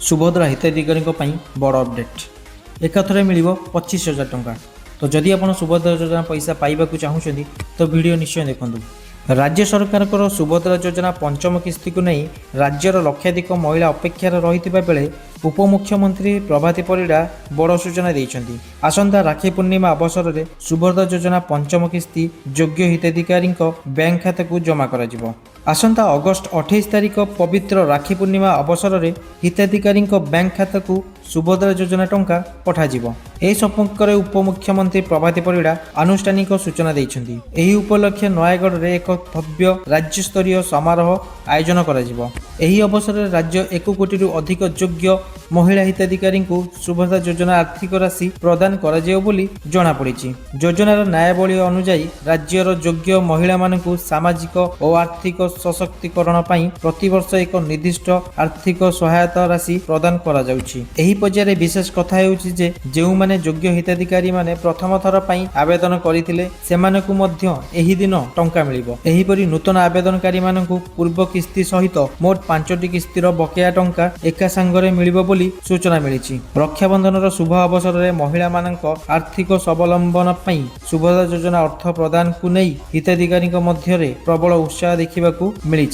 सुभद्रा हिताधिकारी बड़ अपडेट एकाथरे मिल 25,000 टंका। तो जदि आप सुभद्रा योजना पैसा पाइबा चाहूँगी तो वीडियो निश्चय देखूँ। राज्य सरकार सुभद्रा योजना पंचम किस्ती को नहीं राज्यर लक्षाधिक महिला अपेक्षार रही बेले उपमुख्यमंत्री प्रभाती परिड़ा बड़ सूचना देइछन्ति। आसंता राखी पूर्णिमा अवसर में सुभद्रा योजना पंचम किस्ती योग्य हिताधिकारी बैंक खाता को जमा कर आसंता अगस्ट 28 तारिख पवित्र राखी पूर्णिमा अवसर में हिताधिकारी बैंक खाता को सुभद्रा योजना टंका पठाजिबो। एही संपर्क में उपमुख्यमंत्री प्रभाती परिड़ा आनुष्ठानिक सूचना देइछन्ति। एही उपलक्षे नयागढ़ में एक भव्य राज्य स्तरीय समारोह आयोजन कराजिबो। एही अवसर में राज्य 1 कोटी अधिक योग्य महिला हिताधिकारी को सुभद्रा योजना आर्थिक राशि प्रदान कराजिबो बोली जणा पड़िछि। योजनार न्यायावली अनुसार राज्यर योग्य महिला मानकु सामाजिक और आर्थिक सशक्तिकरण पई प्रतिवर्ष एक निर्दिष्ट आर्थिक सहायता राशि प्रदान करा जाउछि। एही पर्याय विशेष कथा हेउछि जे जेउ माने योग्य हिताधिकारी माने प्रथम थर पई आवेदन करिथिले सेमानकु मध्य एही दिन टंका मिलिबो। एही परि नूतन आवेदनकारी मानकु पूर्व किस्ती सहित मोट 5टी किस्तीर बकेया टंका एका संगरे मिलिबो बोली सूचना मिलिछि। रक्षाबंधनर शुभ अवसर में महिला मानक आर्थिक स्वावलंबन पई सुभद्रा योजना अर्थ प्रदान को नहीं हिताधिकारी मध्य प्रबल उत्साह देखा मिली।